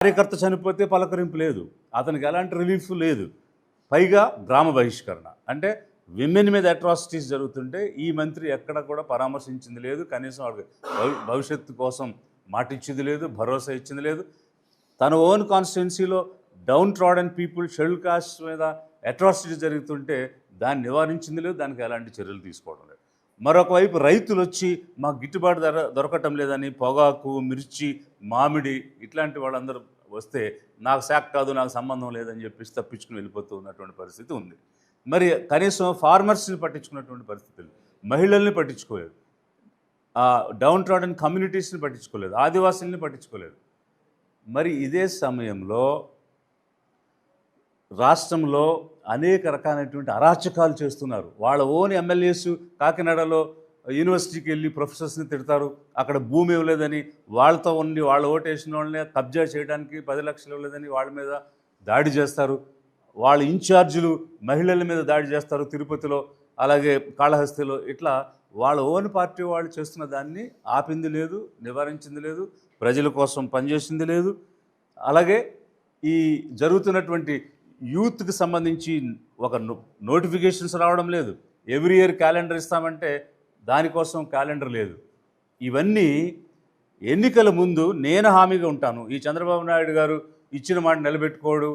కార్యకర్త చనిపోతే పలకరింపు లేదు, అతనికి ఎలాంటి రిలీఫ్ లేదు. పైగా గ్రామ బహిష్కరణ. అంటే విమెన్ మీద అట్రాసిటీస్ జరుగుతుంటే ఈ మంత్రి ఎక్కడ కూడా పరామర్శించింది లేదు, కనీసం వాళ్ళకి భవిష్యత్తు కోసం మాటిచ్చింది లేదు, భరోసా ఇచ్చింది లేదు. తన ఓన్ కాన్స్టిట్యున్సీలో down trodden people, schedule caste మీద అట్రాసిటీస్ జరుగుతుంటే దాన్ని నివారించింది లేదు, దానికి ఎలాంటి చర్యలు తీసుకోవడం లేదు. మరొక వైపు రైతులు వచ్చి మాకు గిట్టుబాటు ధర దొరకటం లేదని పొగాకు, మిర్చి, మామిడి ఇట్లాంటి వాళ్ళందరూ వస్తే నాకు శాఖ కాదు, నాకు సంబంధం లేదని చెప్పేసి తప్పించుకుని వెళ్ళిపోతూ ఉన్నటువంటి పరిస్థితి ఉంది. మరి కనీసం ఫార్మర్స్ని పట్టించుకున్నటువంటి పరిస్థితులు, మహిళల్ని పట్టించుకోలేదు, డౌన్ ట్రాడన్ కమ్యూనిటీస్ని పట్టించుకోలేదు, ఆదివాసుల్ని పట్టించుకోలేదు. మరి ఇదే సమయంలో రాష్ట్రంలో అనేక రకాలైనటువంటి అరాచకాలు చేస్తున్నారు. వాళ్ళ ఓన్ ఎమ్మెల్యేస్ కాకినాడలో యూనివర్సిటీకి వెళ్ళి ప్రొఫెసర్స్ని తిడతారు, అక్కడ భూమి ఇవ్వలేదని, వాళ్ళతో ఉండి వాళ్ళ ఓటేసిన వాళ్ళని కబ్జా చేయడానికి 10 లక్షలు ఇవ్వలేదని వాళ్ళ మీద దాడి చేస్తారు. వాళ్ళ ఇన్ఛార్జీలు మహిళల మీద దాడి చేస్తారు తిరుపతిలో, అలాగే కాళహస్తిలో. ఇట్లా వాళ్ళ ఓన్ పార్టీ వాళ్ళు చేస్తున్న దాన్ని ఆపింది లేదు, నివారించింది లేదు, ప్రజల కోసం పనిచేసింది లేదు. అలాగే ఈ జరుగుతున్నటువంటి యూత్కి సంబంధించి ఒక నోటిఫికేషన్స్ రావడం లేదు. ఎవ్రీ ఇయర్ క్యాలెండర్ ఇస్తామంటే దానికోసం క్యాలెండర్ లేదు. ఇవన్నీ ఎన్నికల ముందు నేను హామీగా ఉంటాను, ఈ చంద్రబాబు నాయుడు గారు ఇచ్చిన మాట నిలబెట్టుకోడు,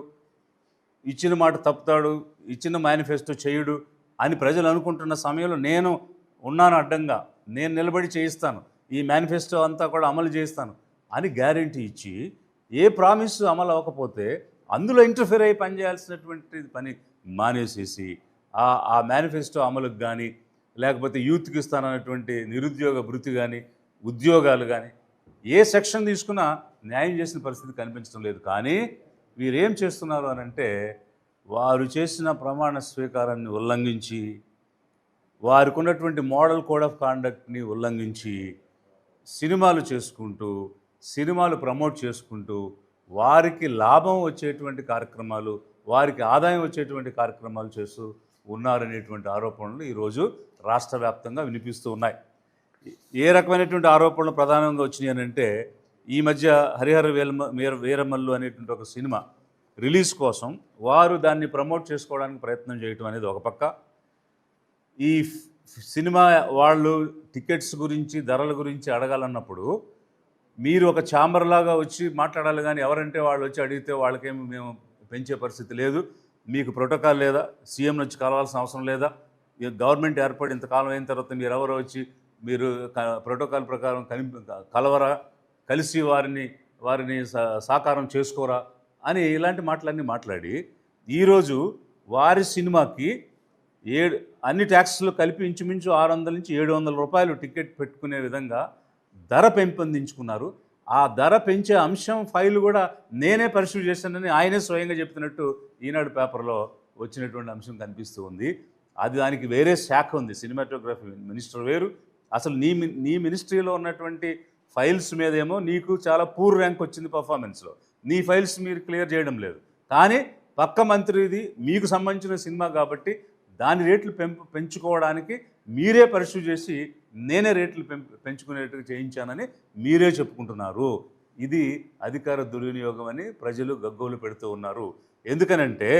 ఇచ్చిన మాట తప్పుతాడు, ఇచ్చిన మేనిఫెస్టో చేయడు అని ప్రజలు అనుకుంటున్న సమయంలో నేను ఉన్నాను అడ్డంగా, నేను నిలబడి చేయిస్తాను, ఈ మేనిఫెస్టో అంతా కూడా అమలు చేయిస్తాను అని గ్యారంటీ ఇచ్చి ఏ ప్రామిస్ అమలు అవ్వకపోతే అందులో ఇంటర్ఫియర్ అయ్యి పనిచేయాల్సినటువంటి పని మానేసేసి ఆ మేనిఫెస్టో అమలుకు కానీ, లేకపోతే యూత్కి ఇస్తానన్నటువంటి నిరుద్యోగ భృతి కానీ, ఉద్యోగాలు కానీ ఏ సెక్షన్ తీసుకున్నా న్యాయం చేసిన పరిస్థితి కనిపించడం లేదు. కానీ వీరేం చేస్తున్నారు అని అంటే, వారు చేసిన ప్రమాణ స్వీకారాన్ని ఉల్లంఘించి, వారికి ఉన్నటువంటి మోడల్ కోడ్ ఆఫ్ కాండక్ట్ని ఉల్లంఘించి సినిమాలు చేసుకుంటూ, సినిమాలు ప్రమోట్ చేసుకుంటూ, వారికి లాభం వచ్చేటువంటి కార్యక్రమాలు, వారికి ఆదాయం వచ్చేటువంటి కార్యక్రమాలు చేస్తూ ఉన్నారనేటువంటి ఆరోపణలు ఈరోజు రాష్ట్ర వ్యాప్తంగా వినిపిస్తూ ఉన్నాయి. ఏ రకమైనటువంటి ఆరోపణలు ప్రధానంగా వచ్చినాయి అని అంటే, ఈ మధ్య హరిహర వీరమల్లు అనేటువంటి ఒక సినిమా రిలీజ్ కోసం వారు దాన్ని ప్రమోట్ చేసుకోవడానికి ప్రయత్నం చేయటం అనేది ఒక పక్క. ఈ సినిమా వాళ్ళు టికెట్స్ గురించి, ధరల గురించి అడగాలన్నప్పుడు మీరు ఒక ఛాంబర్ లాగా వచ్చి మాట్లాడాలి, కానీ ఎవరంటే వాళ్ళు వచ్చి అడిగితే వాళ్ళకేమి మేము పెంచే పరిస్థితి లేదు, మీకు ప్రోటోకాల్ లేదా, సీఎం నుంచి కలవాల్సిన అవసరం లేదా, గవర్నమెంట్ ఏర్పడి ఇంతకాలం అయిన తర్వాత మీరు ఎవరో వచ్చి మీరు ప్రోటోకాల్ ప్రకారం కలవరా, కలిసి వారిని సాకారం చేసుకోరా అని ఇలాంటి మాటలన్నీ మాట్లాడి ఈరోజు వారి సినిమాకి అన్ని ట్యాక్స్లు కలిపి ఇంచుమించు 600 నుంచి 700 రూపాయలు టికెట్ పెట్టుకునే విధంగా ధర పెంపొందించుకున్నారు. ఆ ధర పెంచే అంశం ఫైల్ కూడా నేనే పరిశీలి చేశానని ఆయనే స్వయంగా చెప్తున్నట్టు ఈనాడు పేపర్లో వచ్చినటువంటి అంశం కనిపిస్తూ ఉంది. అది దానికి వేరే శాఖ ఉంది, సినిమాటోగ్రఫీ మినిస్టర్ వేరు. అసలు నీ మినిస్ట్రీలో ఉన్నటువంటి ఫైల్స్ మీదేమో నీకు చాలా పూర్ ర్యాంక్ వచ్చింది పర్ఫార్మెన్స్లో, నీ ఫైల్స్ మీరు క్లియర్ చేయడం లేదు. కానీ పక్క మంత్రిది మీకు సంబంధించిన సినిమా కాబట్టి దాని రేట్లు పెంచుకోవడానికి మీరే పరిశీలి చేసి నేనే రేట్లు పెంచుకునేట్టుగా చేయించానని మీరే చెప్పుకుంటున్నారు. ఇది అధికార దుర్వినియోగం అని ప్రజలు గగ్గోలు పెడుతూ ఉన్నారు. ఎందుకనంటే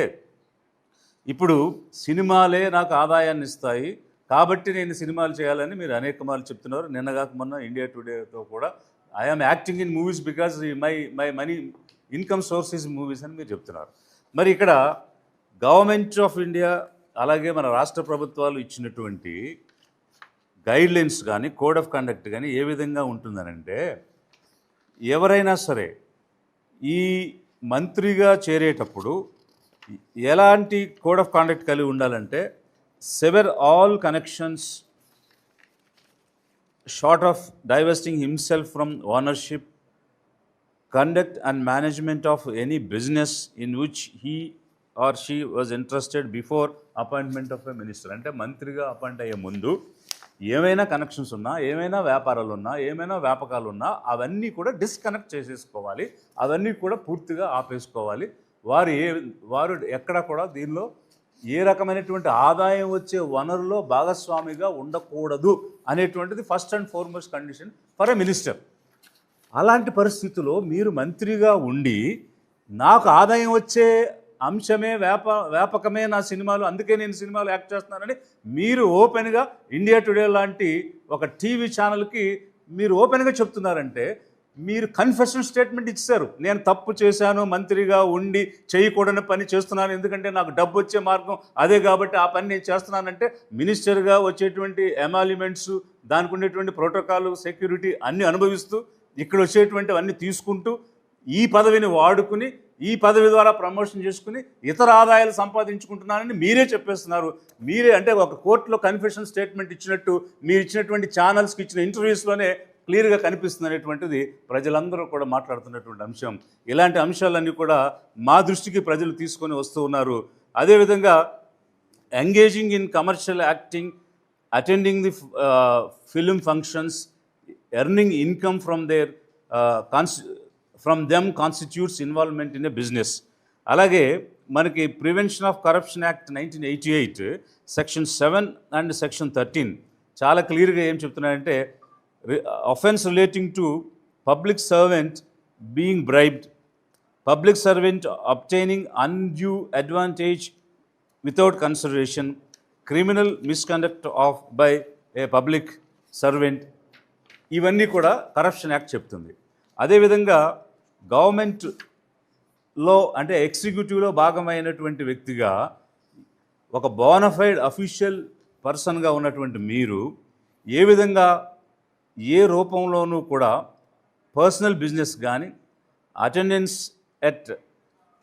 ఇప్పుడు సినిమాలే నాకు ఆదాయాన్ని ఇస్తాయి కాబట్టి నేను సినిమాలు చేయాలని మీరు అనేక మార్లు చెప్తున్నారు. నిన్నగాక మొన్న ఇండియా టుడేతో కూడా I'm acting in movies because my money income source is movies అని మీరు చెప్తున్నారు. మరి ఇక్కడ గవర్నమెంట్ ఆఫ్ ఇండియా అలాగే మన రాష్ట్ర ప్రభుత్వాలు ఇచ్చినటువంటి గైడ్లైన్స్ కానీ, కోడ్ ఆఫ్ కండక్ట్ కానీ ఏ విధంగా ఉంటుందనంటే, ఎవరైనా సరే ఈ మంత్రిగా చేరేటప్పుడు ఎలాంటి కోడ్ ఆఫ్ కాండక్ట్ కలిగి ఉండాలంటే, sever all connections short of divesting himself from ownership, conduct and management of any business in which he or she was interested before appointment of a minister. అంటే మంత్రిగా అపాయింట్ అయ్యే ముందు ఏమైనా connections ఉన్నా, ఏమైనా వ్యాపారాలు ఉన్నా, ఏమైనా వ్యాపకాలు ఉన్నా అవన్నీ కూడా డిస్కనెక్ట్ చేసేసుకోవాలి, అవన్నీ కూడా పూర్తిగా ఆపేసుకోవాలి. వారు ఎక్కడ కూడా దీనిలో ఏ రకమైనటువంటి ఆదాయం వచ్చే వనరులో భాగస్వామిగా ఉండకూడదు అనేటువంటిది first and foremost condition for a minister. అలాంటి పరిస్థితిలో మీరు మంత్రిగా ఉండి నాకు ఆదాయం వచ్చే అంశమే వ్యాపకమే నా సినిమాలు, అందుకే నేను సినిమాలు యాక్ట్ చేస్తున్నానని మీరు ఓపెన్గా ఇండియా టుడే లాంటి ఒక టీవీ ఛానల్కి మీరు ఓపెన్గా చెప్తున్నారంటే మీరు కన్ఫెషన్ స్టేట్మెంట్ ఇచ్చారు. నేను తప్పు చేశాను, మంత్రిగా ఉండి చేయకూడని పని చేస్తున్నాను, ఎందుకంటే నాకు డబ్బు వచ్చే మార్గం అదే కాబట్టి ఆ పని నేను చేస్తున్నానంటే మినిస్టర్గా వచ్చేటువంటి ఎమాల్యుమెంట్స్, దానికి ఉండేటువంటి ప్రోటోకాల్, సెక్యూరిటీ అన్నీ అనుభవిస్తూ ఇక్కడ వచ్చేటువంటి అన్నీ తీసుకుంటూ ఈ పదవిని వాడుకుని ఈ పదవి ద్వారా ప్రమోషన్ చేసుకుని ఇతర ఆదాయాలు సంపాదించుకుంటున్నానని మీరే చెప్పేస్తున్నారు. మీరే అంటే ఒక కోర్టులో కన్ఫెషన్ స్టేట్మెంట్ ఇచ్చినట్టు మీరు ఇచ్చినటువంటి ఛానల్స్కి ఇచ్చిన ఇంటర్వ్యూస్లోనే క్లియర్గా కనిపిస్తుంది అనేటువంటిది ప్రజలందరూ కూడా మాట్లాడుతున్నటువంటి అంశం. ఇలాంటి అంశాలన్నీ కూడా మా దృష్టికి ప్రజలు తీసుకొని వస్తూ ఉన్నారు. అదేవిధంగా engaging in commercial acting, attending the film functions, earning income from them constitutes involvement in a business. అలాగే మనకి prevention of corruption act 1988 section 7 and section 13 చాలా క్లియర్గా ఏం చెప్తున్నారంటే offense relating to public servant being bribed, public servant obtaining undue advantage without consideration, criminal misconduct by a public servant, ఇవన్నీ కూడా corruption act చెప్తుంది. అదేవిధంగా గవర్నమెంట్లో అంటే ఎగ్జిక్యూటివ్లో భాగమైనటువంటి వ్యక్తిగా ఒక బోనఫైడ్ అఫీషియల్ పర్సన్గా ఉన్నటువంటి మీరు ఏ విధంగా ఏ రూపంలోనూ కూడా పర్సనల్ బిజినెస్ కానీ, అటెండెన్స్ ఎట్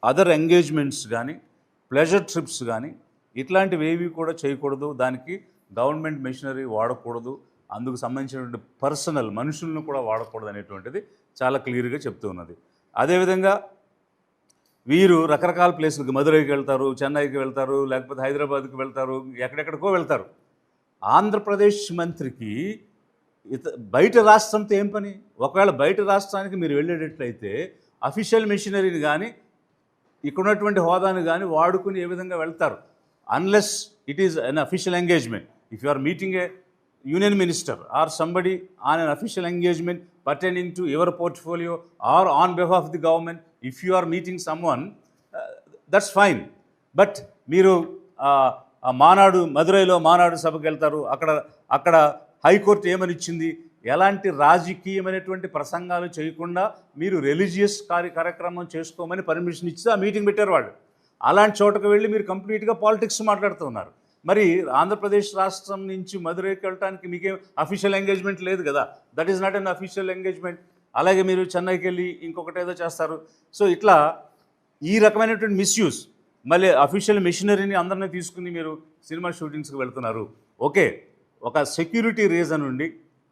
అదర్ ఎంగేజ్మెంట్స్ కానీ, ప్లెజర్ ట్రిప్స్ కానీ ఇట్లాంటివి ఏవి కూడా చేయకూడదు. దానికి గవర్నమెంట్ మెషినరీ వాడకూడదు, అందుకు సంబంధించినటువంటి పర్సనల్ మనుషులను కూడా వాడకూడదు అనేటువంటిది చాలా క్లియర్గా చెప్తూ ఉన్నది. అదేవిధంగా వీరు రకరకాల ప్లేసులకు మదురైకి వెళ్తారు, చెన్నైకి వెళ్తారు, లేకపోతే హైదరాబాద్కి వెళ్తారు, ఎక్కడెక్కడికో వెళ్తారు. ఆంధ్రప్రదేశ్ మంత్రికి బయట రాష్ట్రంతో ఏం పని? ఒకవేళ బయట రాష్ట్రానికి మీరు వెళ్ళేటట్లయితే అఫీషియల్ మెషినరీని కానీ ఇక్కడ ఉన్నటువంటి హోదాను కానీ వాడుకుని ఏ విధంగా వెళ్తారు? Unless it is unofficial engagement. If you are meeting a union minister or somebody on unofficial engagement pertaining to your portfolio or on behalf of the government, if you are meeting someone, that's fine. But మీరు మానాడు, మదురైలో మానాడు సభకు వెళ్తారు, అక్కడ high court ఏమని ఇచ్చింది, ఎలాంటి రాజకీయమైనటువంటి ప్రసంగాలు చేయకుండా మీరు రిలీజియస్ కార్యక్రమం చేసుకోమని పర్మిషన్ ఇచ్చి ఆ మీటింగ్ పెట్టారు వాళ్ళు. అలాంటి చోటకు వెళ్ళి మీరు కంప్లీట్గా పాలిటిక్స్ మాట్లాడుతూ ఉన్నారు. మరి ఆంధ్రప్రదేశ్ రాష్ట్రం నుంచి మదురైకి వెళ్ళడానికి మీకేం అఫీషియల్ ఎంగేజ్మెంట్ లేదు కదా, that is not an official engagement. అలాగే మీరు చెన్నైకి వెళ్ళి ఇంకొకటి ఏదో చేస్తారు. సో ఇట్లా ఈ రకమైనటువంటి మిస్యూజ్, మళ్ళీ అఫీషియల్ మెషినరీని అందరినీ తీసుకుని మీరు సినిమా షూటింగ్స్కి వెళ్తున్నారు. ఓకే, ఒక సెక్యూరిటీ రీజన్ ఉండి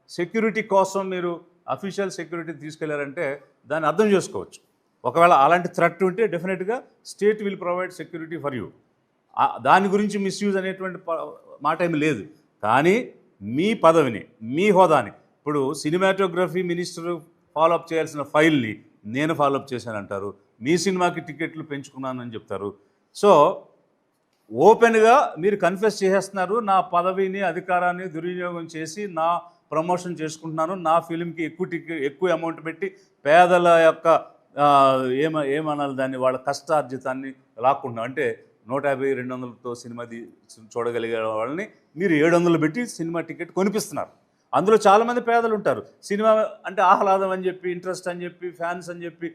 సెక్యూరిటీ కోసం మీరు అఫీషియల్ సెక్యూరిటీ తీసుకెళ్లారంటే దాన్ని అర్థం చేసుకోవచ్చు. ఒకవేళ అలాంటి థ్రెట్ ఉంటే డెఫినెట్గా state will provide security for you. దాని గురించి మిస్యూజ్ అనేటువంటి మాట ఏమి లేదు. కానీ మీ పదవిని, మీ హోదాని, ఇప్పుడు సినిమాటోగ్రఫీ మినిస్టర్ ఫాలోఅప్ చేయాల్సిన ఫైల్ని నేను ఫాలోఅప్ చేశానంటారు, మీ సినిమాకి టికెట్లు పెంచుకున్నానని చెప్తారు. సో ఓపెన్గా మీరు కన్ఫెస్ చేసేస్తున్నారు, నా పదవిని అధికారాన్ని దుర్వినియోగం చేసి నా ప్రమోషన్ చేసుకుంటున్నాను, నా ఫిలింకి ఎక్కువ అమౌంట్ పెట్టి పేదల యొక్క ఏమనాలి దాన్ని, వాళ్ళ కష్టార్జితాన్ని లాక్కుంటున్నాను. అంటే 150-200తో సినిమా చూడగలిగే వాళ్ళని మీరు 700 పెట్టి సినిమా టికెట్ కొనిపిస్తున్నారు. అందులో చాలామంది పేదలు ఉంటారు. సినిమా అంటే ఆహ్లాదం అని చెప్పి, ఇంట్రెస్ట్ అని చెప్పి, ఫ్యాన్స్ అని చెప్పి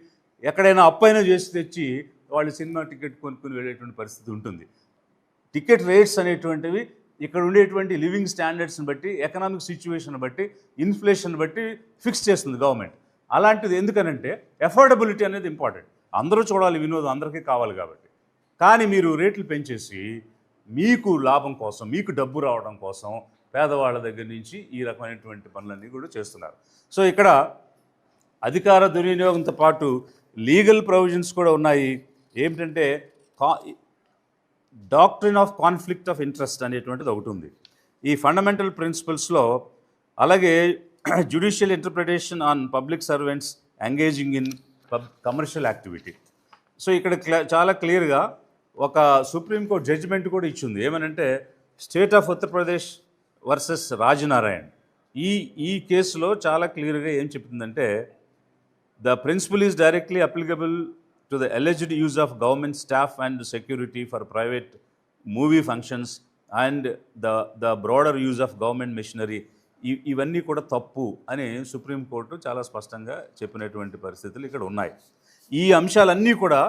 ఎక్కడైనా అప్పైనా చేసి తెచ్చి వాళ్ళు సినిమా టికెట్ కొనుక్కుని వెళ్ళేటువంటి పరిస్థితి ఉంటుంది. టికెట్ రేట్స్ అనేటువంటివి ఇక్కడ ఉండేటువంటి లివింగ్ స్టాండర్డ్స్ని బట్టి, ఎకనామిక్ సిచ్యువేషన్ బట్టి, ఇన్ఫ్లేషన్ బట్టి ఫిక్స్ చేస్తుంది గవర్నమెంట్. అలాంటిది ఎందుకనంటే అఫోర్డబిలిటీ అనేది ఇంపార్టెంట్. అందరూ చూడాలి, వినోదం అందరికీ కావాలి కాబట్టి. కానీ మీరు రేట్లు పెంచేసి మీకు లాభం కోసం, మీకు డబ్బు రావడం కోసం పేదవాళ్ళ దగ్గర నుంచి ఈ రకమైనటువంటి పనులన్నీ కూడా చేస్తున్నారు. సో ఇక్కడ అధికార దుర్వినియోగంతో పాటు లీగల్ ప్రొవిజన్స్ కూడా ఉన్నాయి. ఏమిటంటే doctrine of conflict of interest అనేటువంటిది ఒకటి ఉంది ఈ ఫండమెంటల్ ప్రిన్సిపల్స్లో. అలాగే judicial interpretation on public servants engaging in commercial activity. So ఇక్కడ చాలా క్లియర్గా ఒక సుప్రీంకోర్టు జడ్జిమెంట్ కూడా ఇచ్చింది. ఏమనంటే state of Uttar Pradesh versus Rajnarayan. ఈ కేసులో చాలా క్లియర్గా ఏం చెప్తుందంటే The principle is directly applicable to the alleged use of government staff and security for private movie functions and the broader use of government machinery. ఇవన్నీ కూడా తప్పు అని సుప్రీంకోర్టు చాలా స్పష్టంగా చెప్పినటువంటి పరిస్థితులు ఇక్కడ ఉన్నాయి. ఈ అంశాలన్నీ కూడా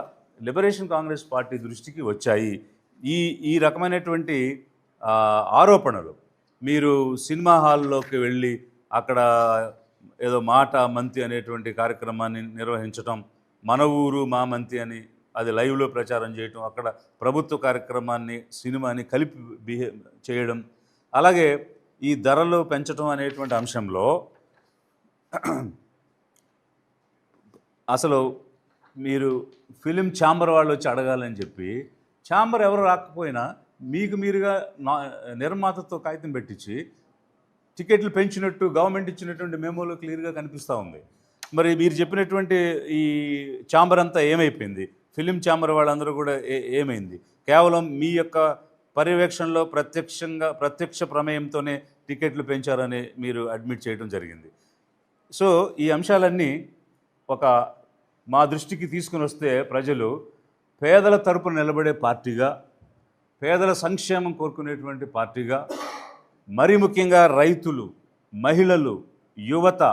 లిబరేషన్ కాంగ్రెస్ పార్టీ దృష్టికి వచ్చాయి. ఈ ఈ రకమైనటువంటి ఆరోపణలు, మీరు సినిమా హాల్లోకి వెళ్ళి అక్కడ ఏదో మాట మంతి అనేటువంటి కార్యక్రమాన్ని నిర్వహించటం, మన ఊరు మా మంతి అని అది లైవ్లో ప్రచారం చేయటం, అక్కడ ప్రభుత్వ కార్యక్రమాన్ని సినిమాని కలిపి చేయడం, అలాగే ఈ ధరలు పెంచడం అనేటువంటి అంశంలో అసలు మీరు ఫిలిం ఛాంబర్ వాళ్ళు వచ్చి అడగాలని చెప్పి, ఛాంబర్ ఎవరు రాకపోయినా మీకు మీరుగా నిర్మాతతో కాగితం పెట్టించి టికెట్లు పెంచినట్టు గవర్నమెంట్ ఇచ్చినటువంటి మెమోలో క్లియర్గా కనిపిస్తూ ఉంది. మరి మీరు చెప్పినటువంటి ఈ ఛాంబర్ అంతా ఏమైపోయింది? ఫిలిం ఛాంబర్ వాళ్ళందరూ కూడా ఏమైంది? కేవలం మీ యొక్క పర్యవేక్షణలో ప్రత్యక్ష ప్రమేయంతోనే టికెట్లు పెంచారని మీరు అడ్మిట్ చేయడం జరిగింది. సో ఈ అంశాలన్నీ మా దృష్టికి తీసుకుని వస్తే ప్రజలు పేదల తరపున నిలబడే పార్టీగా, పేదల సంక్షేమం కోరుకునేటువంటి పార్టీగా, మరీ ముఖ్యంగా రైతులు, మహిళలు, యువత,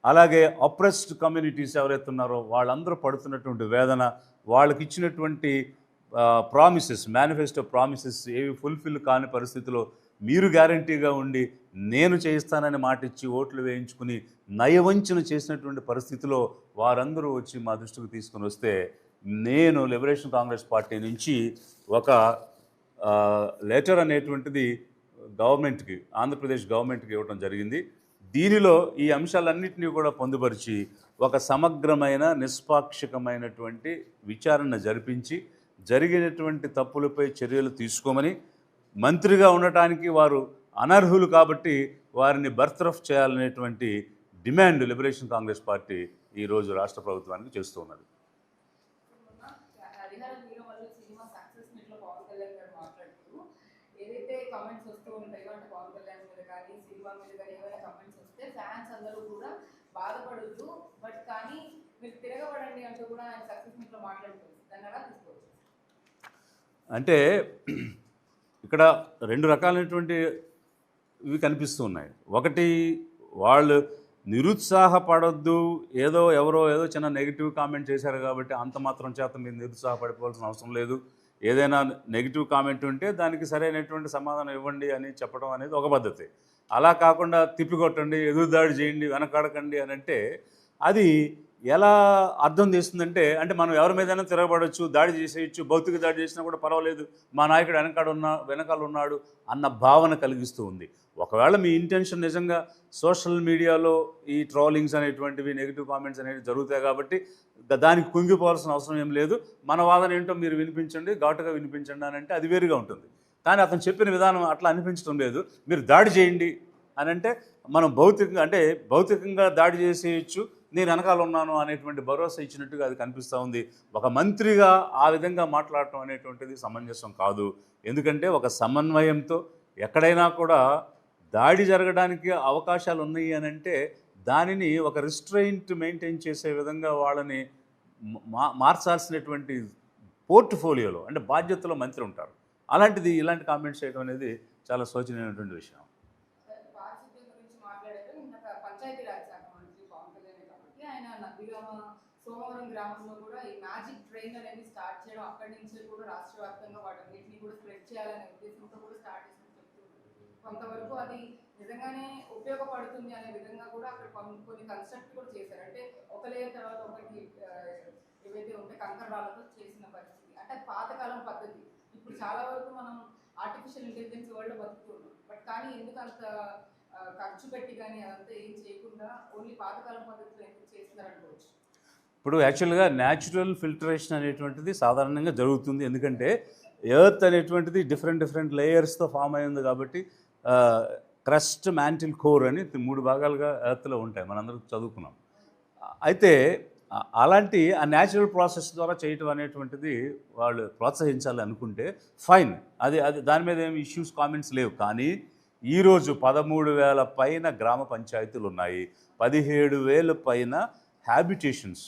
అలాగే అప్రెస్డ్ కమ్యూనిటీస్ ఎవరైతే ఉన్నారో వాళ్ళందరూ పడుతున్నటువంటి వేదన, వాళ్ళకి ఇచ్చినటువంటి ప్రామిసెస్, మేనిఫెస్టో ప్రామిసెస్ ఏవి ఫుల్ఫిల్ కాని పరిస్థితిలో మీరు గ్యారంటీగా ఉండి నేను చేయిస్తానని మాట ఇచ్చి ఓట్లు వేయించుకుని నయవంచన చేసినటువంటి పరిస్థితిలో వారందరూ వచ్చి మా దృష్టికి తీసుకుని వస్తే, నేను లిబరేషన్ కాంగ్రెస్ పార్టీ నుంచి ఒక లెటర్ అనేటువంటిది గవర్నమెంట్కి, ఆంధ్రప్రదేశ్ గవర్నమెంట్కి ఇవ్వడం జరిగింది. దీనిలో ఈ అంశాలన్నింటినీ కూడా పొందుపరిచి ఒక సమగ్రమైన నిష్పాక్షికమైనటువంటి విచారణ జరిపించి జరిగినటువంటి తప్పులపై చర్యలు తీసుకోమని, మంత్రిగా ఉండటానికి వారు అనర్హులు కాబట్టి వారిని బర్తరఫ్ చేయాలనేటువంటి డిమాండ్ లిబరేషన్ కాంగ్రెస్ పార్టీ ఈరోజు రాష్ట్ర ప్రభుత్వానికి చేస్తూ ఉన్నది. అంటే ఇక్కడ రెండు రకాలైనటువంటి ఇవి కనిపిస్తూ ఉన్నాయి. ఒకటి, వాళ్ళు నిరుత్సాహపడొద్దు, ఎవరో చిన్న నెగిటివ్ కామెంట్ చేశారు కాబట్టి అంత మాత్రం చేత మీరు నిరుత్సాహపడిపోవాల్సిన అవసరం లేదు, ఏదైనా నెగిటివ్ కామెంట్ ఉంటే దానికి సరైనటువంటి సమాధానం ఇవ్వండి అని చెప్పడం అనేది ఒక పద్ధతి. అలా కాకుండా తిప్పికొట్టండి, ఎదురుదాడి చేయండి, వెనకాడకండి అని అంటే అది ఎలా అర్థం చేస్తుందంటే, అంటే మనం ఎవరి మీదైనా తిరగబడవచ్చు, దాడి చేసేయచ్చు, భౌతిక దాడి చేసినా కూడా పర్వాలేదు, మా నాయకుడు వెనకాల ఉన్నాడు అన్న భావన కలిగిస్తూ ఉంది. ఒకవేళ మీ ఇంటెన్షన్ నిజంగా సోషల్ మీడియాలో ఈ ట్రోలింగ్స్ అనేటువంటివి, నెగిటివ్ కామెంట్స్ అనేవి జరుగుతాయి కాబట్టి దానికి కుంగిపోవాల్సిన అవసరం ఏం లేదు, మన వాదన ఏంటో మీరు వినిపించండి, ఘాటుగా వినిపించండి అని అంటే అది వేరుగా ఉంటుంది. కానీ అతను చెప్పిన విధానం అట్లా అనిపించడం లేదు. మీరు దాడి చేయండి అని అంటే మనం భౌతికంగా దాడి చేసేయచ్చు, నేను వెనకాల ఉన్నాను అనేటువంటి భరోసా ఇచ్చినట్టుగా అది కనిపిస్తూ ఉంది. ఒక మంత్రిగా ఆ విధంగా మాట్లాడటం అనేటువంటిది సమంజసం కాదు. ఎందుకంటే ఒక సమన్వయంతో ఎక్కడైనా కూడా దాడి జరగడానికి అవకాశాలు ఉన్నాయి అని అంటే దానిని ఒక రిస్ట్రెయింట్ మెయింటైన్ చేసే విధంగా వాళ్ళని మార్చాల్సినటువంటి పోర్ట్ఫోలియోలో, అంటే బాధ్యతలో మంత్రి ఉంటారు. అలాంటిది ఇలాంటి కామెంట్స్ చేయడం అనేది చాలా శోచనీయమైనటువంటి విషయం. సోమవరం గ్రామంలో కూడా ఈ మ్యాజిక్ ట్రైన్ అనేది స్టార్ట్ చేయడం, అక్కడి నుంచి కూడా రాష్ట్ర వ్యాప్తంగా వాటన్నిటిని కూడా స్ప్రెడ్ చేయాలనే ఉద్దేశంతో కూడా స్టార్ట్ చేసినట్టు చెప్తున్నారు. కొంతవరకు అది నిజంగానే ఉపయోగపడుతుంది అనే విధంగా కూడా అక్కడ కొన్ని కన్స్ట్రక్ట్ కూడా చేశారు. అంటే ఒక లేయర్ తర్వాత ఒకటి ఏవైతే ఉంటే కంకర రాళ్ళతో చేసిన పరిస్థితి, అంటే అది పాతకాలం పద్ధతి. ఇప్పుడు చాలా వరకు మనం ఆర్టిఫిషియల్ ఇంటెలిజెన్స్ వరల్డ్ బతుకుతున్నాం, బట్ కానీ ఎందుకు అంత ఖర్చు పెట్టి కానీ అదంతా ఏం చేయకుండా ఓన్లీ పాతకాలం పద్ధతిలో ఎందుకు చేస్తున్నారనుకోవచ్చు. ఇప్పుడు యాక్చువల్గా న్యాచురల్ ఫిల్టరేషన్ అనేటువంటిది సాధారణంగా జరుగుతుంది. ఎందుకంటే ఎర్త్ అనేటువంటిది డిఫరెంట్ లేయర్స్తో ఫామ్ అయింది కాబట్టి క్రస్ట్, మ్యాంటిల్, కోర్ అని 3 భాగాలుగా ఎర్త్లో ఉంటాయి, మనందరం చదువుకున్నాం. అయితే అలాంటి ఆ న్యాచురల్ ప్రాసెస్ ద్వారా చేయటం అనేటువంటిది వాళ్ళు ప్రోత్సహించాలి అనుకుంటే ఫైన్, అది దాని మీద ఏమి ఇష్యూస్, కామెంట్స్ లేవు. కానీ ఈరోజు 13,000 పైన గ్రామ పంచాయతీలు ఉన్నాయి, 17,000 పైన హ్యాబిటేషన్స్,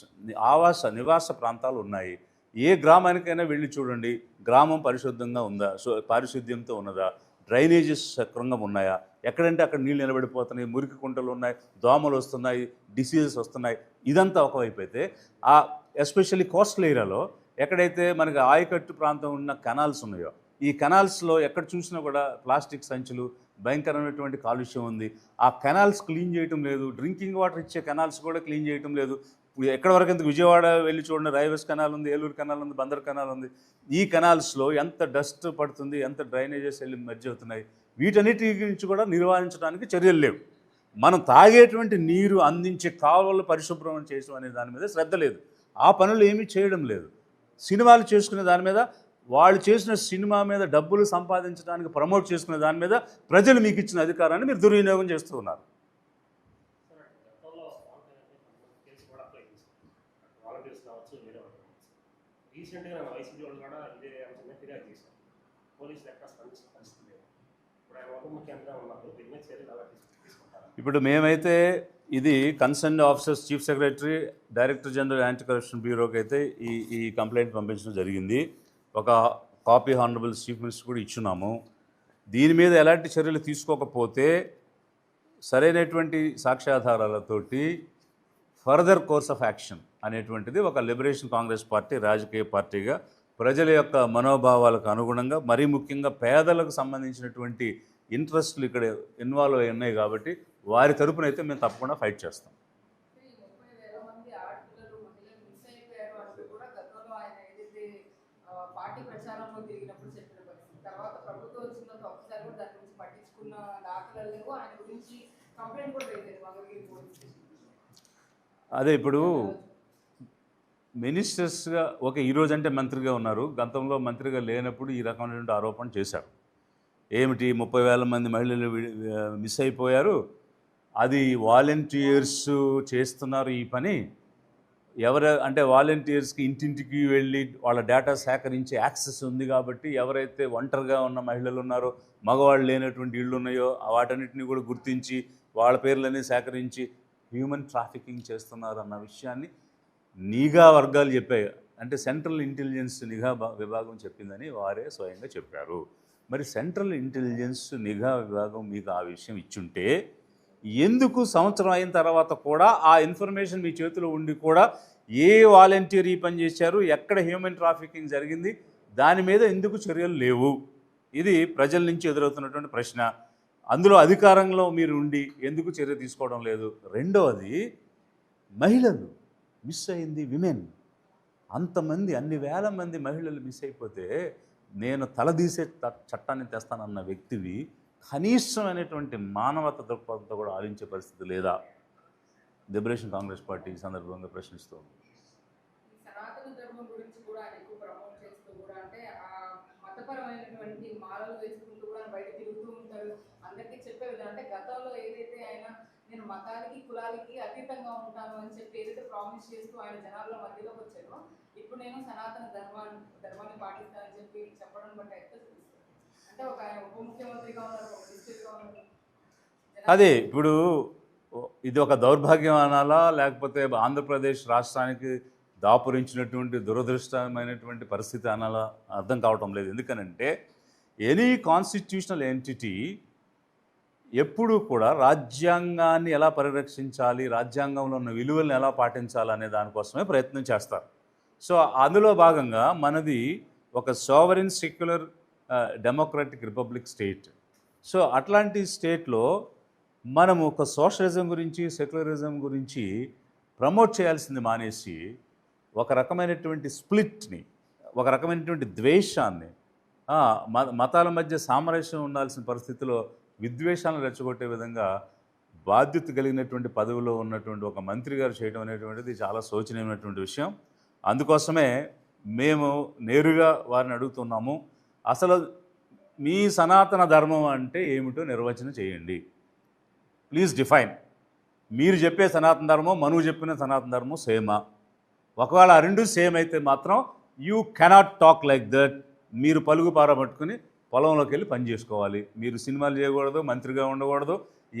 నివాస ప్రాంతాలు ఉన్నాయి. ఏ గ్రామానికైనా వెళ్ళి చూడండి, గ్రామం పరిశుద్ధంగా ఉందా, పారిశుద్ధ్యంతో ఉన్నదా, డ్రైనేజెస్ సక్రమంగా ఉన్నాయా, ఎక్కడంటే అక్కడ నీళ్ళు నిలబడిపోతున్నాయి, మురికి కుంటలు ఉన్నాయి, దోమలు వస్తున్నాయి, డిసీజెస్ వస్తున్నాయి. ఇదంతా ఒకవైపు అయితే, ఆ ఎస్పెషల్లీ కోస్టల్ ఏరియాలో ఎక్కడైతే మనకి ఆయకట్టు ప్రాంతం ఉన్న కెనాల్స్ ఉన్నాయో, ఈ కెనాల్స్లో ఎక్కడ చూసినా కూడా ప్లాస్టిక్ సంచులు, భయంకరమైనటువంటి కాలుష్యం ఉంది. ఆ కెనాల్స్ క్లీన్ చేయటం లేదు, డ్రింకింగ్ వాటర్ ఇచ్చే కెనాల్స్ కూడా క్లీన్ చేయటం లేదు. ఎక్కడ వరకు ఎందుకు విజయవాడ వెళ్ళి చూడండి, రైల్వేస్ కెనాల్ ఉంది, ఏలూరు కెనాల్ ఉంది, బందర్ కెనాల్ ఉంది. ఈ కెనాల్స్లో ఎంత డస్ట్ పడుతుంది, ఎంత డ్రైనేజెస్ వెళ్ళి మెర్జ్ అవుతున్నాయి. వీటన్నిటి గురించి కూడా నిర్వహించడానికి చర్యలు లేవు. మనం తాగేటువంటి నీరు అందించే కాలువలు పరిశుభ్రం చేయడం అనే దాని మీద శ్రద్ధ లేదు. ఆ పనులు ఏమీ చేయడం లేదు. సినిమాలు చేసుకునే దాని మీద, వాళ్ళు చేసిన సినిమా మీద డబ్బులు సంపాదించడానికి ప్రమోట్ చేసుకునే దాని మీద ప్రజలు మీకు ఇచ్చిన అధికారాన్ని మీరు దుర్వినియోగం చేస్తూ ఉన్నారు. రీసెంట్గా నా వైసీపీ వాళ్ళు కూడా ఇదే అంశంగా ఫిర్యాదు చేశారు. పోలీసులు ఎక్కడ స్పందించిన పరిస్థితి లేదు. ఇప్పుడు ఆయన ఉప ముఖ్యమంత్రిగా ఉన్నారు, దీని మీద చర్యలు ఎలా తీసుకుంటారు? ఇప్పుడు మేమైతే ఇది concern officers, chief secretary, director general anti corruption బ్యూరోకి అయితే ఈ కంప్లైంట్ పంపించడం జరిగింది. ఒక కాపీ హానరబుల్ చీఫ్ మినిస్టర్ కూడా ఇచ్చున్నాము. దీని మీద ఎలాంటి చర్యలు తీసుకోకపోతే సరైనటువంటి సాక్ష్యాధారాలతోటి ఫర్దర్ కోర్స్ ఆఫ్ యాక్షన్ అనేటువంటిది ఒక లిబరేషన్ కాంగ్రెస్ పార్టీ రాజకీయ పార్టీగా ప్రజల యొక్క మనోభావాలకు అనుగుణంగా, మరీ ముఖ్యంగా పేదలకు సంబంధించినటువంటి ఇంట్రెస్ట్లు ఇక్కడ ఇన్వాల్వ్ అయి ఉన్నాయి కాబట్టి వారి తరపున అయితే మేము తప్పకుండా ఫైట్ చేస్తాం. ఈ 30,000 మంది ఆడపిల్లలు, మహిళలు మిస్ అయిపోయారు అంటూ కూడా గతంలో ఆయన ఏదైతే పార్టీ ప్రచారంలో తిరిగినప్పుడు చెప్పిన పరిస్థితి. తర్వాత ప్రభుత్వం వచ్చిన తర్వాత ఒకసారి కూడా దాని గురించి పట్టించుకున్న దాఖలాలు లేవు. ఆయన గురించి కంప్లైంట్ కూడా వేయలేదు మంగళగిరి పోలీస్ స్టేషన్. అదే ఇప్పుడు మినిస్టర్స్గా ఈరోజు అంటే మంత్రిగా ఉన్నారు, గతంలో మంత్రిగా లేనప్పుడు ఈ రకమైనటువంటి ఆరోపణ చేశారు. ఏమిటి 30,000 మంది మహిళలు మిస్ అయిపోయారు, అది వాలంటీర్స్ చేస్తున్నారు ఈ పని, అంటే వాలంటీర్స్కి ఇంటింటికి వెళ్ళి వాళ్ళ డేటా సేకరించే యాక్సెస్ ఉంది కాబట్టి ఎవరైతే ఒంటరిగా ఉన్న మహిళలు ఉన్నారో, మగవాళ్ళు లేనటువంటి ఇళ్ళు ఉన్నాయో వాటన్నిటిని కూడా గుర్తించి వాళ్ళ పేర్లన్నీ సేకరించి హ్యూమన్ ట్రాఫికింగ్ చేస్తున్నారు అన్న విషయాన్ని నిఘా వర్గాలు చెప్పాయి. అంటే సెంట్రల్ ఇంటెలిజెన్స్ నిఘా విభాగం చెప్పిందని వారే స్వయంగా చెప్పారు. మరి సెంట్రల్ ఇంటెలిజెన్స్ నిఘా విభాగం మీకు ఆ విషయం ఇచ్చుంటే ఎందుకు సంవత్సరం అయిన తర్వాత కూడా ఆ ఇన్ఫర్మేషన్ మీ చేతిలో ఉండి కూడా ఏ వాలంటీర్ ఈ పని చేశారు, ఎక్కడ హ్యూమన్ ట్రాఫికింగ్ జరిగింది, దాని మీద ఎందుకు చర్యలు లేవు? ఇది ప్రజల నుంచి ఎదురవుతున్నటువంటి ప్రశ్న. అందులో అధికారంలో మీరు ఉండి ఎందుకు చర్య తీసుకోవడం లేదు? రెండవది, మహిళలు మిస్ అయింది, విమెన్ అంతమంది, అన్ని వేల మంది మహిళలు మిస్ అయిపోతే నేను తలదీసే చట్టాన్ని తెస్తానన్న వ్యక్తివి కనీసమైనటువంటి మానవత దృక్పథంతో కూడా ఆలోచించే పరిస్థితి లేదా? లిబరేషన్ కాంగ్రెస్ పార్టీ ఈ సందర్భంగా ప్రశ్నిస్తోంది. సనాతన ధర్మం గురించి కూడా ఆయన ఎక్కువ ప్రమోట్ చేస్తూ కూడా, అంటే ఆ మతపరమైనటువంటి మాలలు వేసుకుంటూ కూడా బయట తిరుగుతూ ఉంటారు. అందరికీ చెప్పే విధానం, అంటే గతంలో ఏదైతే ఆయన నేను మతానికి కులాలకి అతీతంగా ఉంటాను అని చెప్పి ఏదైతే ప్రామిస్ చేస్తూ ఆయన జనాల మధ్యలోకి వచ్చారో, ఇప్పుడు నేను సనాతన ధర్మాన్ని పాటిస్తానని చెప్పి చెప్పడం బట్టి అయితే చూపిస్తారు. అంటే ఒక ఆయన ఉప ముఖ్యమంత్రిగా ఉన్నారు, ఒక మినిస్టర్గా ఉన్నారు. అదే ఇప్పుడు ఇది ఒక దౌర్భాగ్యం అనాలా, లేకపోతే ఆంధ్రప్రదేశ్ రాష్ట్రానికి దాపురించినటువంటి దురదృష్టమైనటువంటి పరిస్థితి అనాలా అర్థం కావటం లేదు. ఎందుకనంటే ఎనీ కాన్స్టిట్యూషనల్ ఎంటిటీ ఎప్పుడూ కూడా రాజ్యాంగాన్ని ఎలా పరిరక్షించాలి, రాజ్యాంగంలో ఉన్న విలువలను ఎలా పాటించాలి అనే దానికోసమే ప్రయత్నం చేస్తారు. సో అందులో భాగంగా మనది ఒక sovereign secular democratic republic state. So అట్లాంటి స్టేట్లో మనము ఒక సోషలిజం గురించి, సెక్యులరిజం గురించి ప్రమోట్ చేయాల్సింది మానేసి ఒక రకమైనటువంటి స్ప్లిట్ని, ఒక రకమైనటువంటి ద్వేషాన్ని, మతాల మధ్య సామరస్యం ఉండాల్సిన పరిస్థితిలో విద్వేషాలను రెచ్చగొట్టే విధంగా బాధ్యత కలిగినటువంటి పదవిలో ఉన్నటువంటి ఒక మంత్రి గారు చేయడం అనేటువంటిది చాలా శోచనీయమైనటువంటి విషయం. అందుకోసమే మేము నేరుగా వారిని అడుగుతున్నాము, అసలు మీ సనాతన ధర్మం అంటే ఏమిటో నిర్వచనం చేయండి, ప్లీజ్ డిఫైన్. మీరు చెప్పే సనాతన ధర్మం, మనువు చెప్పిన సనాతన ధర్మం సేమా? ఒకవేళ ఆ రెండు సేమ్ అయితే మాత్రం you cannot talk like that. మీరు పలుగు పారబట్టుకుని పొలంలోకి వెళ్ళి పని చేసుకోవాలి. మీరు సినిమాలు చేయకూడదు, మంత్రిగా ఉండకూడదు,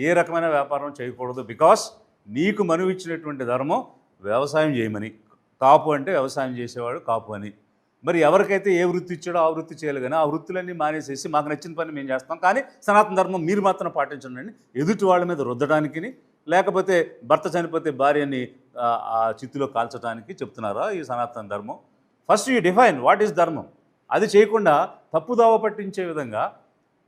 ఏ రకమైన వ్యాపారం చేయకూడదు. బికాస్ నీకు మనువు ఇచ్చినటువంటి ధర్మం వ్యవసాయం చేయమని. కాపు అంటే వ్యవసాయం చేసేవాడు కాపు అని. మరి ఎవరికైతే ఏ వృత్తి ఇచ్చాడో ఆ వృత్తి చేయాలి, కానీ ఆ వృత్తులన్నీ మానేసేసి మాకు నచ్చిన పని మేము చేస్తాం, కానీ సనాతన ధర్మం మీరు మాత్రం పాటించండి ఎదుటి వాళ్ళ మీద రుద్దడానికి, లేకపోతే భర్త చనిపోతే భార్యని ఆ చిత్తులో కాల్చడానికి చెప్తున్నారా ఈ సనాతన ధర్మం? First you define what is ధర్మం. అది చేయకుండా తప్పుదావ పట్టించే విధంగా,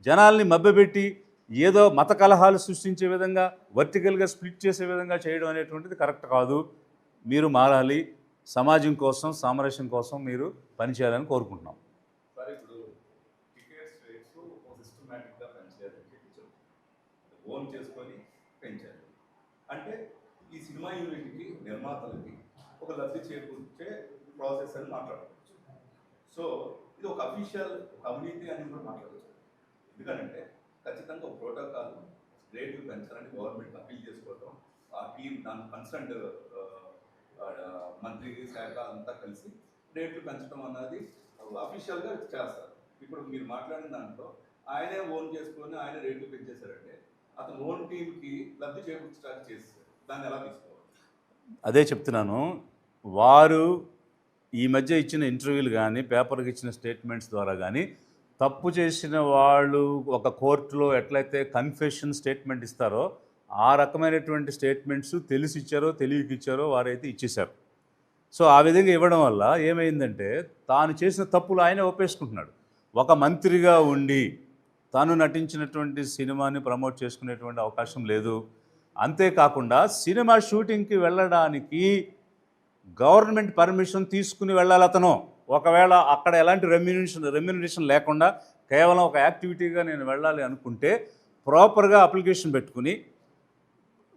జనాల్ని మభ్యపెట్టి ఏదో మత కలహాలు సృష్టించే విధంగా, వర్టికల్గా స్ప్లిట్ చేసే విధంగా చేయడం అనేటువంటిది కరెక్ట్ కాదు. మీరు మారాలి, సమాజం కోసం సామరస్యం కోసం మీరు పనిచేయాలని కోరుకుంటున్నాం. సార్, ఇప్పుడు టికెట్స్ రేట్స్ సిస్టమేటిక్గా పెంచాలని ఓన్ చేసుకొని పెంచాలి అంటే ఈ సినిమా యూనిట్కి నిర్మాతలకి ఒక లబ్ధి చేకూర్చే ప్రాసెస్ అని మాట్లాడుకోవచ్చు. సో ఇది ఒక అఫీషియల్ అవినీతి అని కూడా మాట్లాడవచ్చు. ఎందుకంటే ఖచ్చితంగా ఒక ప్రోటోకాల్ రేట్లు పెంచాలని గవర్నమెంట్ అప్పీల్ చేసుకోవడం, ఆ టీం దాని కన్సర్న్ మంత్రి శాఖ అంతా కలిసి రేట్లు పెంచడం అన్నది అఫీషియల్గా చేస్తారు. ఇప్పుడు మీరు మాట్లాడిన దాంట్లో ఆయనే ఓన్ చేసుకొని ఆయన రేట్లు పెంచేశారంటే అతను ఓన్ టీంకి లబ్ధి చేకూర్చడానికి చేస్తారు. దాన్ని ఎలా తీసుకోవాలి? అదే చెప్తున్నాను. వారు ఈ మధ్య ఇచ్చిన ఇంటర్వ్యూలు కానీ, పేపర్కి ఇచ్చిన స్టేట్మెంట్స్ ద్వారా కానీ, తప్పు చేసిన వాళ్ళు ఒక కోర్టులో ఎట్లయితే కన్ఫెషన్ స్టేట్మెంట్ ఇస్తారో ఆ రకమైనటువంటి స్టేట్మెంట్స్ తెలిసి ఇచ్చారో తెలియక ఇచ్చారో వారైతే ఇచ్చేశారు. సో ఆ విధంగా ఇవ్వడం వల్ల ఏమైందంటే తాను చేసిన తప్పులు ఆయనే ఒప్పేసుకుంటున్నాడు. ఒక మంత్రిగా ఉండి తాను నటించినటువంటి సినిమాని ప్రమోట్ చేసుకునేటువంటి అవకాశం లేదు. అంతేకాకుండా సినిమా షూటింగ్కి వెళ్ళడానికి గవర్నమెంట్ పర్మిషన్ తీసుకుని వెళ్ళాలి అతను. ఒకవేళ అక్కడ ఎలాంటి రెమ్యూనరేషన్ లేకుండా కేవలం ఒక యాక్టివిటీగా నేను వెళ్ళాలి అనుకుంటే ప్రాపర్గా అప్లికేషన్ పెట్టుకుని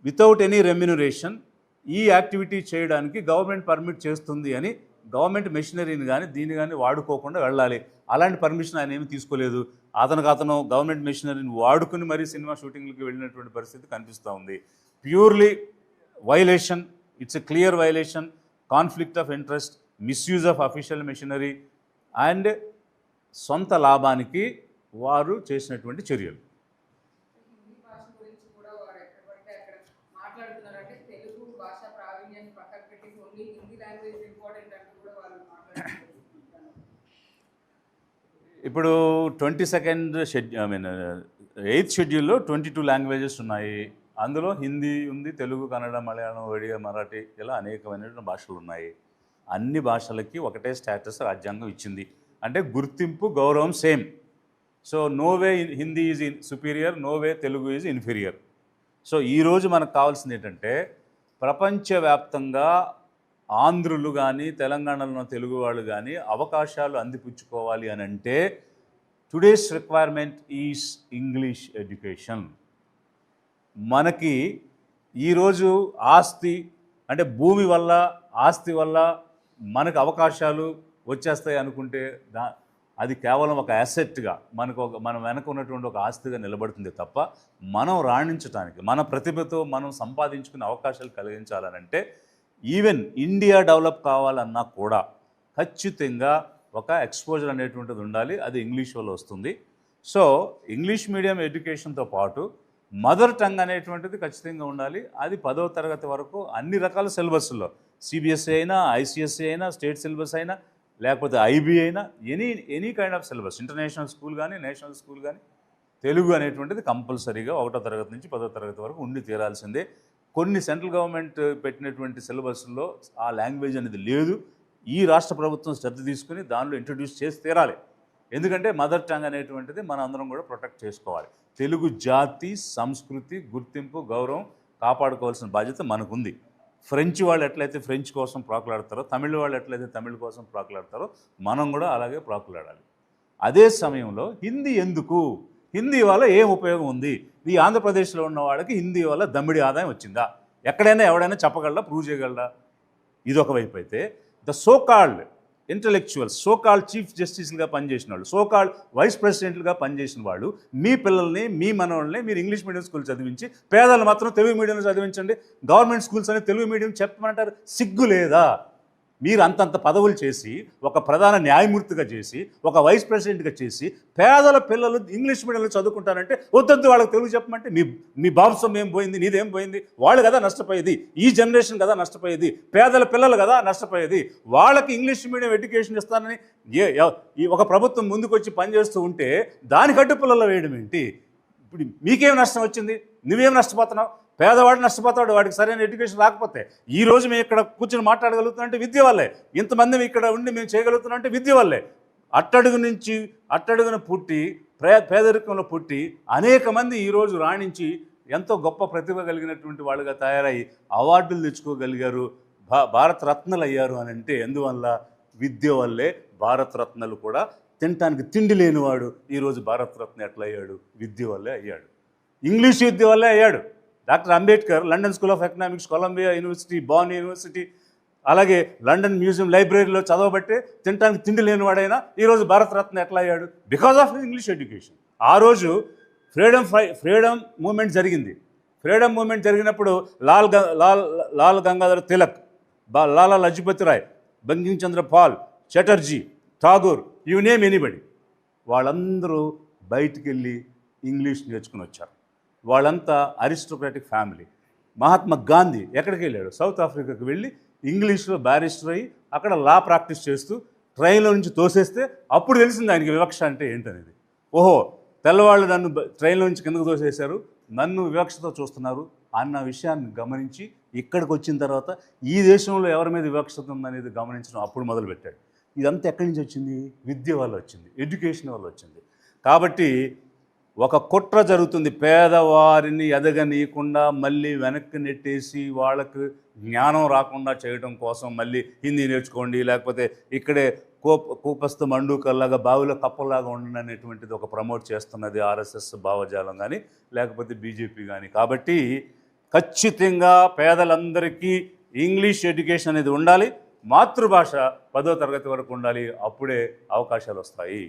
వితౌట్ ఎనీ రెమ్యూనరేషన్ ఈ యాక్టివిటీ చేయడానికి గవర్నమెంట్ పర్మిట్ చేస్తుంది అని గవర్నమెంట్ మెషినరీని కానీ దీన్ని కానీ వాడుకోకుండా వెళ్ళాలి. అలాంటి పర్మిషన్ ఆయన ఏమీ తీసుకోలేదు. అతను గవర్నమెంట్ మెషినరీని వాడుకుని మరీ సినిమా షూటింగ్లకి వెళ్ళినటువంటి పరిస్థితి కనిపిస్తూ ఉంది. Purely violation, it's a clear violation, conflict of interest, misuse of official machinery and సొంత లాభానికి వారు చేసినటువంటి చర్యలు. హిందీ భాష గురించి కూడా వారు ఎక్కడ పడితే అక్కడ మాట్లాడుతున్నారంటే తెలుగు భాష ప్రావీణ్యాన్ని పక్కకు పెట్టి ఓన్లీ హిందీ లాంగ్వేజ్ ఇంపార్టెంట్ అంటూ కూడా వాళ్ళు మాట్లాడుతున్నారు. ఇప్పుడు 22nd షెడ్యూల్ 8th షెడ్యూల్లో 22 లాంగ్వేజెస్ ఉన్నాయి. అందులో హిందీ ఉంది, తెలుగు, కన్నడ, మలయాళం, ఒడియా, మరాఠీ ఇలా అనేకమైనటువంటి భాషలు ఉన్నాయి. అన్ని భాషలకి ఒకటే స్టేటస్ రాజ్యాంగం ఇచ్చింది. అంటే గుర్తింపు, గౌరవం same. So no way Hindi is superior, no way Telugu is inferior. So ఈరోజు మనకు కావాల్సింది ఏంటంటే ప్రపంచవ్యాప్తంగా ఆంధ్రులు కానీ తెలంగాణలో తెలుగు వాళ్ళు కానీ అవకాశాలు అందిపుచ్చుకోవాలి అని అంటే today's requirement is English education. మనకి ఈరోజు ఆస్తి అంటే భూమి వల్ల, ఆస్తి వల్ల మనకు అవకాశాలు వచ్చేస్తాయి అనుకుంటే అది కేవలం ఒక అసెట్గా మన వెనక ఉన్నటువంటి ఒక ఆస్తిగా నిలబడుతుంది తప్ప మనం రాణించడానికి, మన ప్రతిభతో మనం సంపాదించుకునే అవకాశాలు కలిగించాలనంటే ఈవెన్ ఇండియా డెవలప్ కావాలన్నా కూడా ఖచ్చితంగా ఒక ఎక్స్పోజర్ అనేటువంటిది ఉండాలి. అది ఇంగ్లీష్ వల్ల వస్తుంది. సో ఇంగ్లీష్ మీడియం ఎడ్యుకేషన్తో పాటు మదర్ టంగ్ అనేటువంటిది ఖచ్చితంగా ఉండాలి. అది 10వ తరగతి వరకు అన్ని రకాల సిలబస్లో, సిబిఎస్ఈ అయినా, ఐసిఎస్ఈ అయినా, స్టేట్ సిలబస్ అయినా, లేకపోతే ఐబీ అయినా, any kind of syllabus, international school కానీ నేషనల్ స్కూల్ కానీ తెలుగు అనేటువంటిది కంపల్సరీగా 1వ తరగతి నుంచి 10వ తరగతి వరకు ఉండి తీరాల్సిందే. కొన్ని సెంట్రల్ గవర్నమెంట్ పెట్టినటువంటి సిలబస్లో ఆ లాంగ్వేజ్ అనేది లేదు. ఈ రాష్ట్ర ప్రభుత్వం శ్రద్ధ తీసుకుని దానిలో ఇంట్రడ్యూస్ చేసి తీరాలి. ఎందుకంటే మదర్ టంగ్ అనేటువంటిది మన అందరం కూడా ప్రొటెక్ట్ చేసుకోవాలి. తెలుగు జాతి, సంస్కృతి, గుర్తింపు, గౌరవం కాపాడుకోవాల్సిన బాధ్యత మనకుంది. ఫ్రెంచ్ వాళ్ళు ఎట్లయితే ఫ్రెంచ్ కోసం ప్రాకులాడతారో, తమిళ వాళ్ళు ఎట్లయితే తమిళ కోసం ప్రాకులాడతారో మనం కూడా అలాగే ప్రాకులాడాలి. అదే సమయంలో హిందీ ఎందుకు, హిందీ వల్ల ఏం ఉపయోగం ఉంది, ఈ ఆంధ్రప్రదేశ్లో ఉన్న వాళ్ళకి హిందీ వల్ల దమ్మిడి ఆదాయం వచ్చిందా, ఎక్కడైనా ఎవడైనా చెప్పగలరా, ప్రూవ్ చేయగలరా? ఇదొక వైపు అయితే the so called intellectuals, so called chief జస్టిస్లుగా పనిచేసిన వాళ్ళు, సోకాల్డ్ వైస్ ప్రెసిడెంట్లుగా పనిచేసిన వాళ్ళు మీ పిల్లల్ని, మీ మనవాళ్ళని మీరు ఇంగ్లీష్ మీడియం స్కూల్ చదివించి పేదలు మాత్రం తెలుగు మీడియంలో చదివించండి, గవర్నమెంట్ స్కూల్స్ అనేది తెలుగు మీడియం చెప్పమంటారు. సిగ్గు లేదా? మీరు అంతంత పదవులు చేసి ఒక ప్రధాన న్యాయమూర్తిగా చేసి ఒక వైస్ ప్రెసిడెంట్గా చేసి పేదల పిల్లలు ఇంగ్లీష్ మీడియంలో చదువుకుంటారంటే వద్దొద్దు వాళ్ళకి తెలుగు చెప్పమంటే మీ బాబుసం ఏం పోయింది, నీదేం పోయింది? వాళ్ళు కదా నష్టపోయేది, ఈ జనరేషన్ కదా నష్టపోయేది, పేదల పిల్లలు కదా నష్టపోయేది. వాళ్ళకి ఇంగ్లీష్ మీడియం ఎడ్యుకేషన్ ఇస్తానని ఈ ఒక ప్రభుత్వం ముందుకొచ్చి పనిచేస్తూ ఉంటే దానికి అడ్డుపుల్లలో వేయడం ఏంటి? ఇప్పుడు మీకేం నష్టం వచ్చింది? నువ్వేం నష్టపోతున్నావు? పేదవాడు నష్టపోతాడు, వాడికి సరైన ఎడ్యుకేషన్ రాకపోతే. ఈ రోజు మేము ఇక్కడ కూర్చొని మాట్లాడగలుగుతున్నాం అంటే విద్య వల్లే. ఇంతమంది ఇక్కడ ఉండి మేము చేయగలుగుతున్నాం అంటే విద్య వల్లే. అట్టడుగున పుట్టి పేదరికంలో పుట్టి అనేక మంది ఈరోజు రాణించి ఎంతో గొప్ప ప్రతిభ కలిగినటువంటి వాళ్ళుగా తయారై అవార్డులు తెచ్చుకోగలిగారు, భారతరత్నలు అయ్యారు అని అంటే ఎందువల్ల? విద్య వల్లే. భారతరత్నలు కూడా తినటానికి తిండి లేనివాడు ఈరోజు భారతరత్న ఎట్లా అయ్యాడు? విద్య వల్లే అయ్యాడు, ఇంగ్లీష్ విద్య వల్లే అయ్యాడు. Doctor Ambedkar London School of Economics, Columbia University, Bonn University, అలాగే లండన్ మ్యూజియం లైబ్రరీలో చదవబట్టే తినడానికి తిండి లేనివాడైనా ఈరోజు భారతరత్న ఎట్లా అయ్యాడు? Because of English education. ఆ రోజు ఫ్రీడమ్ మూమెంట్ జరిగింది. ఫ్రీడమ్ మూమెంట్ జరిగినప్పుడు Lal Gangadhar Tilak, Lala Lajpat Rai, Bankim Chandra Pal, Chatterjee, Tagore, you name anybody, వాళ్ళందరూ బయటికి వెళ్ళి ఇంగ్లీష్ నేర్చుకుని వచ్చారు. వాళ్ళంతా అరిస్టోక్రాటిక్ ఫ్యామిలీ. మహాత్మా గాంధీ ఎక్కడికి వెళ్ళాడు? సౌత్ ఆఫ్రికాకి వెళ్ళి ఇంగ్లీష్లో బ్యారిస్టర్ అయ్యి అక్కడ లా ప్రాక్టీస్ చేస్తూ ట్రైన్లో నుంచి తోసేస్తే అప్పుడు తెలిసింది ఆయనకి వివక్ష అంటే ఏంటనేది. ఓహో, తెల్లవాళ్ళు నన్ను ట్రైన్లో నుంచి కిందకు తోసేశారు, నన్ను వివక్షతో చూస్తున్నారు అన్న విషయాన్ని గమనించి ఇక్కడికి వచ్చిన తర్వాత ఈ దేశంలో ఎవరి మీద వివక్షత ఉందనేది గమనించడం అప్పుడు మొదలుపెట్టాడు. ఇదంతా ఎక్కడి నుంచి వచ్చింది? విద్య వల్ల వచ్చింది, ఎడ్యుకేషన్ వల్ల వచ్చింది. కాబట్టి ఒక కుట్ర జరుగుతుంది, పేదవారిని ఎదగనీయకుండా మళ్ళీ వెనక్కి నెట్టేసి వాళ్ళకు జ్ఞానం రాకుండా చేయడం కోసం మళ్ళీ హిందీ నేర్చుకోండి, లేకపోతే ఇక్కడే కూపస్థ మండూకల్లాగా బావిలో కప్పలాగా ఉండండి అనేటువంటిది ఒక ప్రమోట్ చేస్తున్నది ఆర్ఎస్ఎస్ భావజాలం కానీ లేకపోతే బీజేపీ కానీ. కాబట్టి ఖచ్చితంగా పేదలందరికీ ఇంగ్లీష్ ఎడ్యుకేషన్ అనేది ఉండాలి, మాతృభాష 10వ తరగతి వరకు ఉండాలి, అప్పుడే అవకాశాలు వస్తాయి.